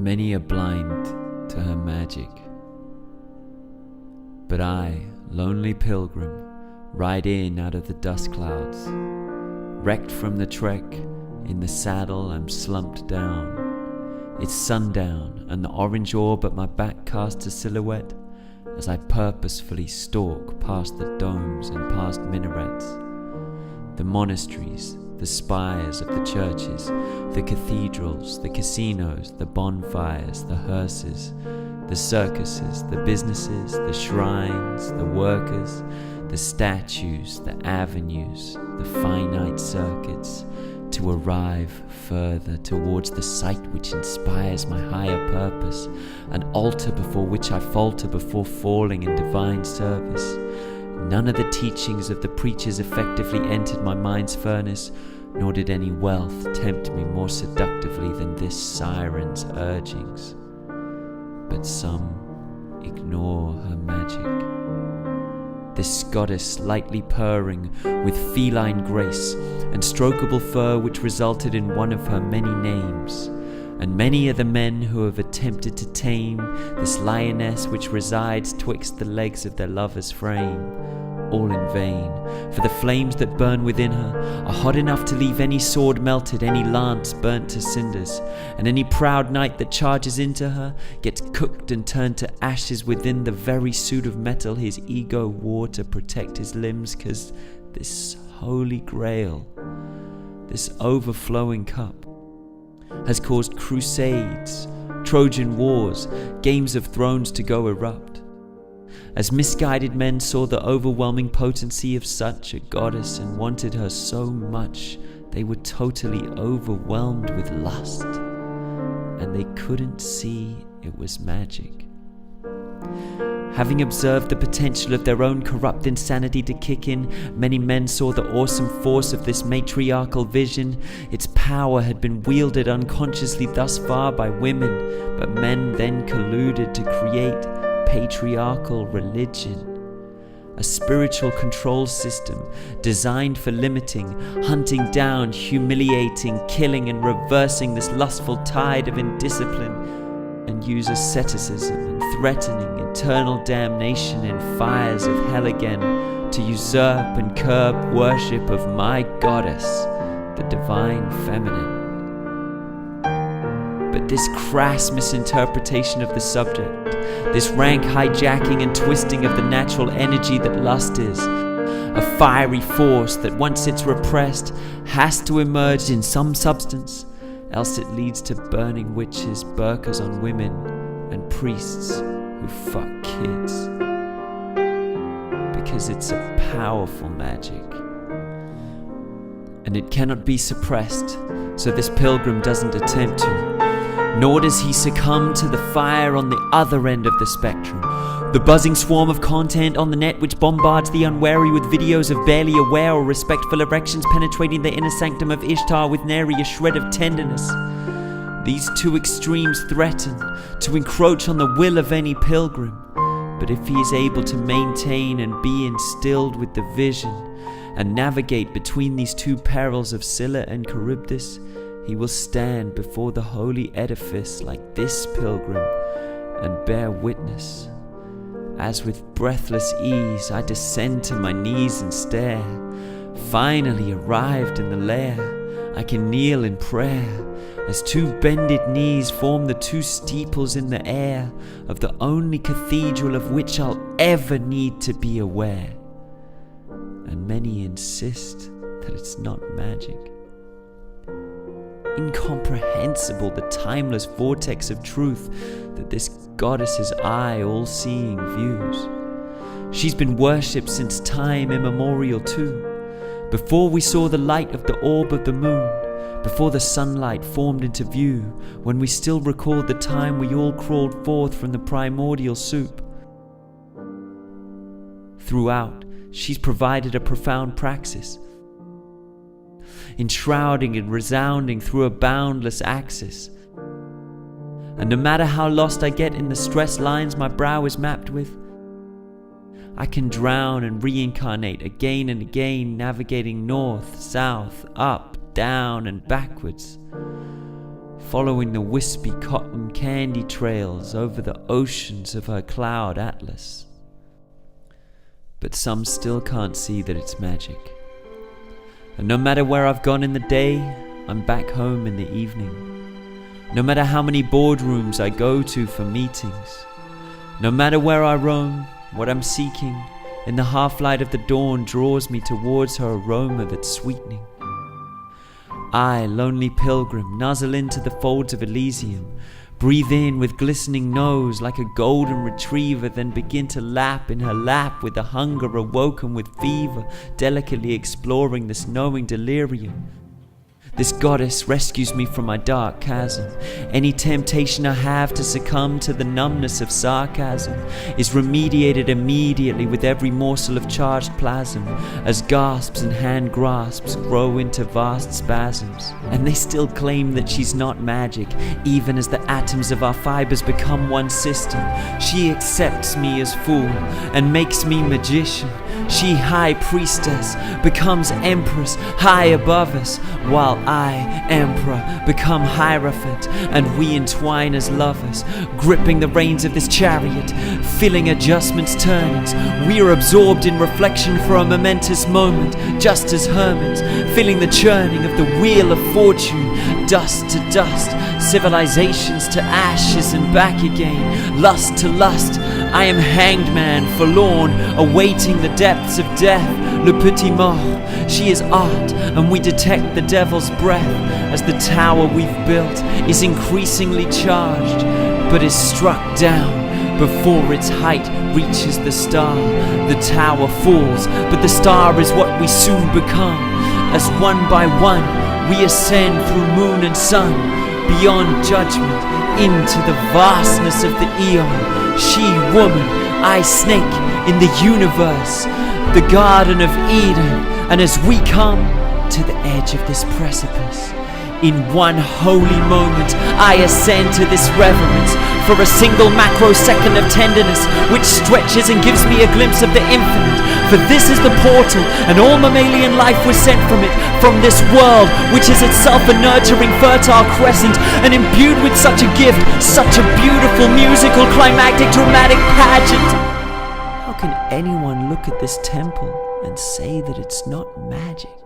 Many are blind to her magic, but I, lonely pilgrim, ride in out of the dust clouds. Wrecked from the trek, in the saddle I'm slumped down. It's sundown, and the orange orb at my back casts a silhouette as I purposefully stalk past the domes and past minarets. The monasteries, the spires of the churches, the cathedrals, the casinos, the bonfires, the hearses, the circuses, the businesses, the shrines, the workers, the statues, the avenues, the finite circuits, to arrive further towards the sight which inspires my higher purpose, an altar before which I falter before falling in divine service. None of the teachings of the preachers effectively entered my mind's furnace, nor did any wealth tempt me more seductively than this siren's urgings. But some ignore her magic. This goddess lightly purring with feline grace and strokable fur which resulted in one of her many names. And many are the men who have attempted to tame this lioness which resides twixt the legs of their lover's frame, all in vain, for the flames that burn within her are hot enough to leave any sword melted, any lance burnt to cinders, and any proud knight that charges into her gets cooked and turned to ashes within the very suit of metal his ego wore to protect his limbs, 'cause this holy grail, this overflowing cup, has caused crusades, Trojan wars, games of thrones to go erupt. As misguided men saw the overwhelming potency of such a goddess and wanted her so much, they were totally overwhelmed with lust, and they couldn't see it was magic. Having observed the potential of their own corrupt insanity to kick in, many men saw the awesome force of this matriarchal vision. Its power had been wielded unconsciously thus far by women, but men then colluded to create patriarchal religion, a spiritual control system designed for limiting, hunting down, humiliating, killing, and reversing this lustful tide of indiscipline, and use asceticism and threatening eternal damnation in fires of hell again to usurp and curb worship of my goddess, the divine feminine. But this crass misinterpretation of the subject, this rank hijacking and twisting of the natural energy that lust is, a fiery force that once it's repressed has to emerge in some substance, else it leads to burning witches, burkas on women, and priests who fuck kids. Because it's a powerful magic, and it cannot be suppressed, so this pilgrim doesn't attempt to. Nor does he succumb to the fire on the other end of the spectrum, the buzzing swarm of content on the net which bombards the unwary with videos of barely aware or respectful erections penetrating the inner sanctum of Ishtar with nary a shred of tenderness. These two extremes threaten to encroach on the will of any pilgrim, but if he is able to maintain and be instilled with the vision and navigate between these two perils of Scylla and Charybdis, he will stand before the holy edifice like this pilgrim and bear witness. As with breathless ease I descend to my knees and stare. Finally arrived in the lair, I can kneel in prayer, as two bended knees form the two steeples in the air of the only cathedral of which I'll ever need to be aware. And many insist that it's not magic. Incomprehensible the timeless vortex of truth that this goddess's eye all-seeing views. She's been worshipped since time immemorial too, before we saw the light of the orb of the moon, before the sunlight formed into view, when we still recalled the time we all crawled forth from the primordial soup. Throughout, she's provided a profound praxis, enshrouding and resounding through a boundless axis. And no matter how lost I get in the stress lines my brow is mapped with, I can drown and reincarnate again and again, navigating north, south, up, down, and backwards. following the wispy cotton candy trails over the oceans of her cloud atlas. But some still can't see that it's magic. And no matter where I've gone in the day, I'm back home in the evening. No matter how many boardrooms I go to for meetings, no matter where I roam, what I'm seeking in the half-light of the dawn draws me towards her aroma that's sweetening. I, lonely pilgrim, nuzzle into the folds of Elysium, breathe in with glistening nose like a golden retriever, then begin to lap in her lap with the hunger awoken with fever, delicately exploring this knowing delirium. This goddess rescues me from my dark chasm. Any temptation I have to succumb to the numbness of sarcasm is remediated immediately with every morsel of charged plasm, as gasps and hand grasps grow into vast spasms. And they still claim that she's not magic, even as the atoms of our fibers become one system. She accepts me as fool and makes me magician. She, high priestess, becomes empress high above us, while I, emperor, become hierophant, and we entwine as lovers, gripping the reins of this chariot, feeling adjustments, turnings. We are absorbed in reflection for a momentous moment, just as hermits, feeling the churning of the wheel of fortune, dust to dust, civilizations to ashes and back again, lust to lust. I am hanged man, forlorn, awaiting the depths of death, le petit mort. She is art, and we detect the devil's breath as the tower we've built is increasingly charged, but is struck down before its height reaches the star. The tower falls, but the star is what we soon become, as one by one we ascend through moon and sun, beyond judgment, into the vastness of the eon. She, woman, I, snake, in the universe, the Garden of Eden. And as we come to the edge of this precipice, in one holy moment I ascend to this reverence for a single macrosecond of tenderness, which stretches and gives me a glimpse of the infinite. For this is the portal, and all mammalian life was sent from it, from this world, which is itself a nurturing, fertile crescent, and imbued with such a gift, such a beautiful, musical, climactic, dramatic pageant. How can anyone look at this temple and say that it's not magic?